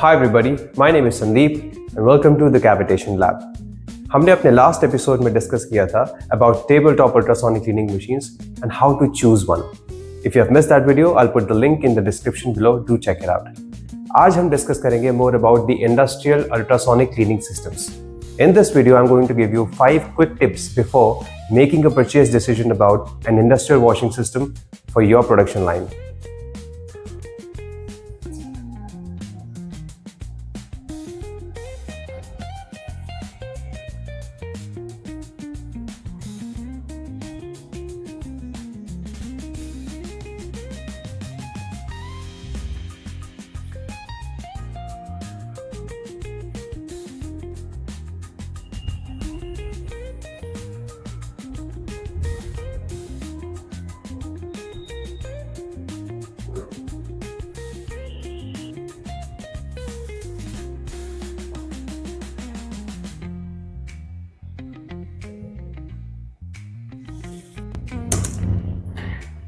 Hi everybody, my name is Sandeep and welcome to the Cavitation Lab. हमने अपने last episode में discuss किया था about tabletop ultrasonic cleaning machines and how to choose one. If you have missed that video, I'll put the link in the description below. Do check it out. आज हम discuss करेंगे more about the industrial ultrasonic cleaning systems. In this video, I'm going to give you 5 quick tips before making a purchase decision about an industrial washing system for your production line.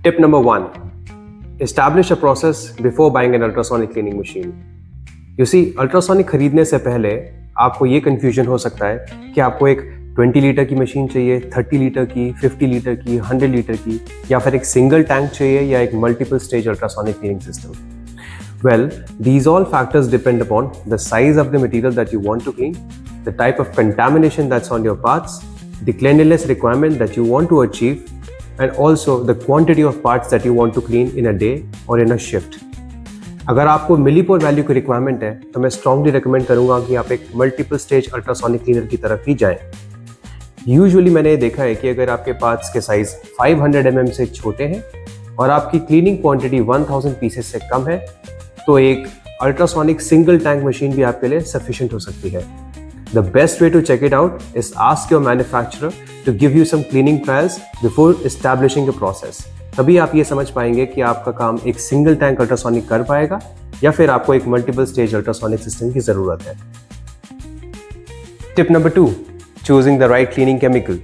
Tip number 1. Establish a process before buying an ultrasonic cleaning machine. You see, ultrasonic खरीदने से पहले आपको ये confusion हो सकता है कि आपको एक 20 लीटर की मशीन चाहिए, 30 लीटर की, 50 लीटर की, 100 लीटर की, या फिर एक सिंगल टैंक चाहिए या एक multiple stage ultrasonic cleaning system. Well, these all factors depend upon the size of the material that you want to clean, the type of contamination that's on your parts, the cleanliness requirement that you want to achieve, and also the quantity of parts that you want to clean in a day or in a shift. अगर आपको मिलीपोर value की requirement है तो मैं strongly recommend करूंगा कि आप एक मल्टीपल स्टेज अल्ट्रासोनिक क्लीनर की तरफ ही जाएं. यूजुअली मैंने देखा है कि अगर आपके पार्ट्स के साइज 500 mm से छोटे हैं और आपकी क्लीनिंग क्वांटिटी 1000 पीसेस से कम है तो एक अल्ट्रासोनिक सिंगल टैंक मशीन भी आपके लिए सफिशिएंट हो सकती है. The best way to check it out is ask your manufacturer to give you some cleaning trials before establishing a process. तभी आप ये समझ पाएंगे कि आपका काम एक सिंगल टैंक अल्ट्रासोनिक कर पाएगा या फिर आपको एक मल्टीपल स्टेज अल्ट्रासोनिक सिस्टम की जरूरत है. Tip number 2. Choosing the right cleaning chemical.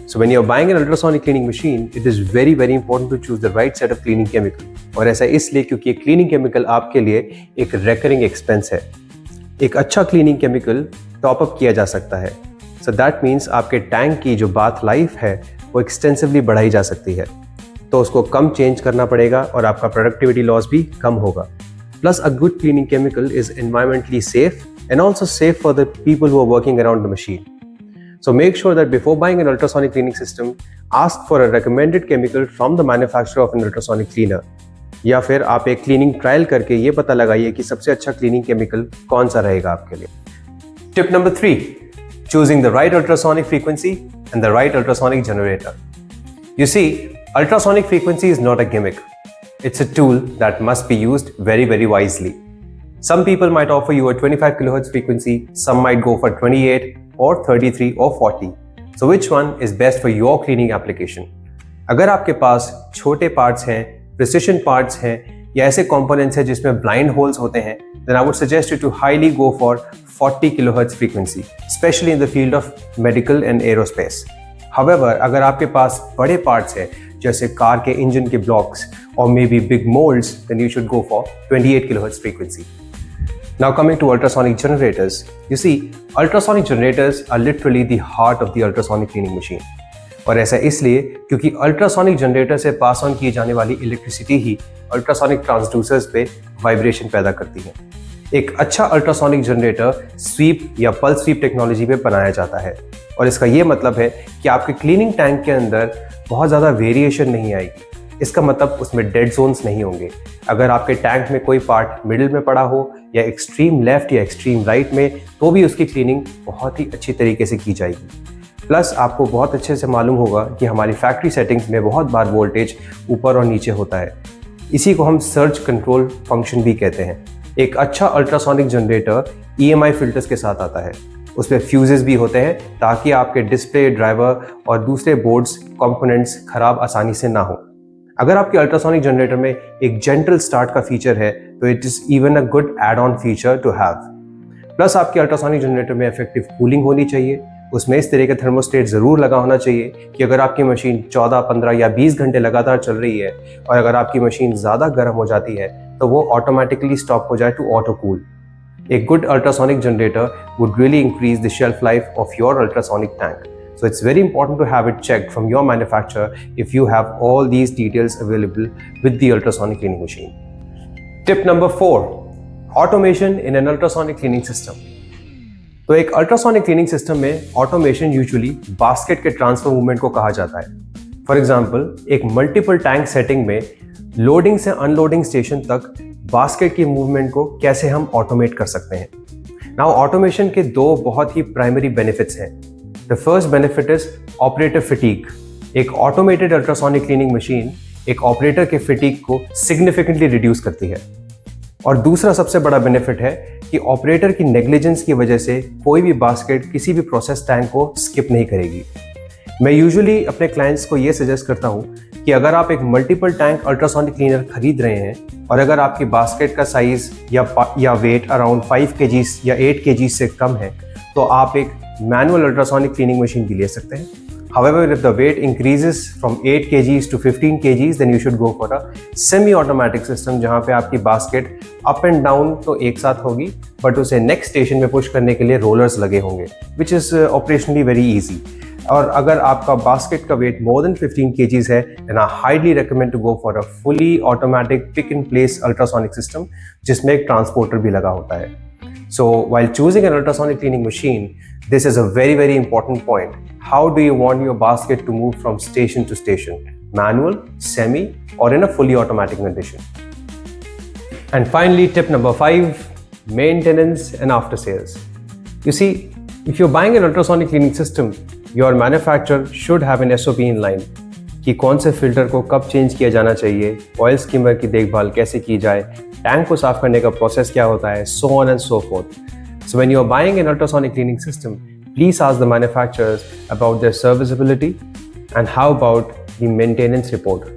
So when you're buying an ultrasonic cleaning machine, it is very important to choose the right set of cleaning chemical. और ऐसा इसलिए क्योंकि ये cleaning chemical आपके लिए एक recurring expense है. एक अच्छा क्लीनिंग केमिकल टॉप अप किया जा सकता है. सो दैट मीन्स आपके टैंक की जो बाथ लाइफ है वो एक्सटेंसिवली बढ़ाई जा सकती है, तो उसको कम चेंज करना पड़ेगा और आपका प्रोडक्टिविटी लॉस भी कम होगा. Plus a good cleaning chemical is environmentally safe and also safe for the people who are working around the machine. So make sure that before buying an ultrasonic cleaning system, ask for a recommended chemical from the manufacturer of an ultrasonic cleaner. या फिर आप एक cleaning trial करके ये पता लगाइए कि सबसे अच्छा क्लीनिंग केमिकल कौन सा रहेगा आपके लिए. Tip number 3. Choosing the right ultrasonic frequency and the right ultrasonic generator. You see, ultrasonic frequency is not a gimmick. It's a tool that must be used very wisely. Some people might offer you a 25 kHz frequency, some might go for 28 or 33 or 40. So which one is best for your cleaning application? अगर आपके पास छोटे parts हैं, precision parts हैं या ऐसे components हैं जिसमें blind holes होते हैं, then I would suggest you to highly go for 40 kHz frequency, especially in the field of medical and aerospace. However, अगर आपके पास बड़े पार्ट्स हैं जैसे कार के इंजन के blocks or maybe big molds, then you should go for 28 kHz frequency. Now coming to ultrasonic generators. You see, ultrasonic generators are literally the heart of the ultrasonic cleaning machine. और ऐसा इसलिए क्योंकि ultrasonic generator से pass on की जाने वाली electricity ही ultrasonic transducers पे vibration पैदा करती है. एक अच्छा अल्ट्रासोनिक जनरेटर स्वीप या पल्स स्वीप टेक्नोलॉजी पे बनाया जाता है और इसका ये मतलब है कि आपके क्लीनिंग टैंक के अंदर बहुत ज़्यादा वेरिएशन नहीं आएगी. इसका मतलब उसमें डेड जोन्स नहीं होंगे. अगर आपके टैंक में कोई पार्ट मिडिल में पड़ा हो या एक्सट्रीम लेफ्ट या एक्सट्रीम राइट में, तो भी उसकी क्लीनिंग बहुत ही अच्छी तरीके से की जाएगी. प्लस आपको बहुत अच्छे से मालूम होगा कि हमारी फैक्ट्री सेटिंग्स में बहुत बार वोल्टेज ऊपर और नीचे होता है. इसी को हम सर्ज कंट्रोल फंक्शन भी कहते हैं. एक अच्छा अल्ट्रासोनिक जनरेटर EMI फिल्टर्स के साथ आता है. उसमें फ्यूजेस भी होते हैं ताकि आपके डिस्प्ले, ड्राइवर और दूसरे बोर्ड्स कंपोनेंट्स खराब आसानी से ना हो. अगर आपके अल्ट्रासोनिक जनरेटर में एक जेंटल स्टार्ट का फीचर है तो it is even a good add on feature to have. Plus आपके अल्ट्रासोनिक जनरेटर में इफेक्टिव कूलिंग होनी चाहिए. उसमें इस तरह का थर्मोस्टेट ज़रूर लगा होना चाहिए कि अगर आपकी मशीन 14, 15 या 20 घंटे लगातार चल रही है और अगर आपकी मशीन ज़्यादा गर्म हो जाती है तो वो ऑटोमेटिकली स्टॉप हो जाए to auto cool. A good ultrasonic generator would really increase the shelf life of your ultrasonic tank. So it's very important to have it checked from your manufacturer if you have all these details available with the ultrasonic cleaning machine. Tip number 4, automation in an ultrasonic cleaning system. तो एक ultrasonic cleaning system में automation usually basket के transfer movement को कहा जाता है. For example, एक multiple tank setting में लोडिंग से अनलोडिंग स्टेशन तक बास्केट की मूवमेंट को कैसे हम ऑटोमेट कर सकते हैं. नाउ ऑटोमेशन के दो बहुत ही प्राइमरी बेनिफिट्स हैं. The first benefit is operator फिटीग. एक ऑटोमेटेड अल्ट्रासोनिक क्लीनिंग मशीन एक ऑपरेटर के फिटीग को सिग्निफिकेंटली रिड्यूस करती है. और दूसरा सबसे बड़ा बेनिफिट है कि ऑपरेटर की नेग्लिजेंस की वजह से कोई भी बास्केट किसी भी प्रोसेस टैंक को स्किप नहीं करेगी. मैं यूजुअली अपने क्लाइंट्स को ये सजेस्ट करता हूँ कि अगर आप एक मल्टीपल टैंक अल्ट्रासोनिक क्लीनर खरीद रहे हैं और अगर आपकी बास्केट का साइज या वेट अराउंड 5 kg या 8 kg से कम है तो आप एक मैनुअल अल्ट्रासोनिक क्लीनिंग मशीन भी ले सकते हैं. However, if the weight increases from 8 kgs to 15 kgs, then you should go for a semi-automatic system जहाँ पे आपकी बास्केट अप एंड डाउन तो एक साथ होगी बट उसे नेक्स्ट स्टेशन में पुश करने के लिए रोलर्स लगे होंगे which is operationally very easy. और अगर आपका बास्केट का वेट मोर देन 15 kgs है then I highly recommend to go for a fully automatic pick and place ultrasonic system जिसमें एक ट्रांसपोर्टर भी लगा होता है. So while choosing an ultrasonic cleaning machine, this is a very, very important point. How do you want your basket to move from station to station? Manual, semi, or in a fully automatic condition? And finally, tip number 5, maintenance and after sales. You see, if you're buying an ultrasonic cleaning system, your manufacturer should have an SOP in line. कि कौन से filter को कब change किया जाना चाहिए, oil skimmer की देखभाल कैसे की जाए, टैंक को साफ करने का प्रोसेस क्या होता है, so on and so forth. So when you're buying an ultrasonic cleaning system, please ask the manufacturers about their serviceability and how about the maintenance report.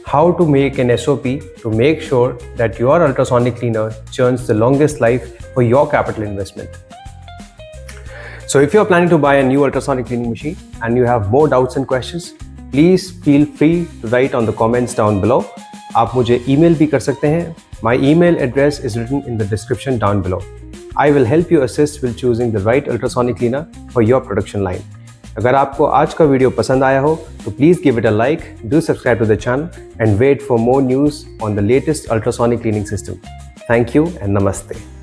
How to make an SOP to make sure that your ultrasonic cleaner churns the longest life for your capital investment. So if you're planning to buy a new ultrasonic cleaning machine and you have more doubts and questions, please feel free to write on the comments down below. आप मुझे email भी कर सकते हैं. My email address is written in the description down below. I will help you assist with choosing the right ultrasonic cleaner for your production line. अगर आपको आज का वीडियो पसंद आया हो तो please give it a like, do subscribe to the channel and wait for more news on the latest ultrasonic cleaning system. Thank you and namaste.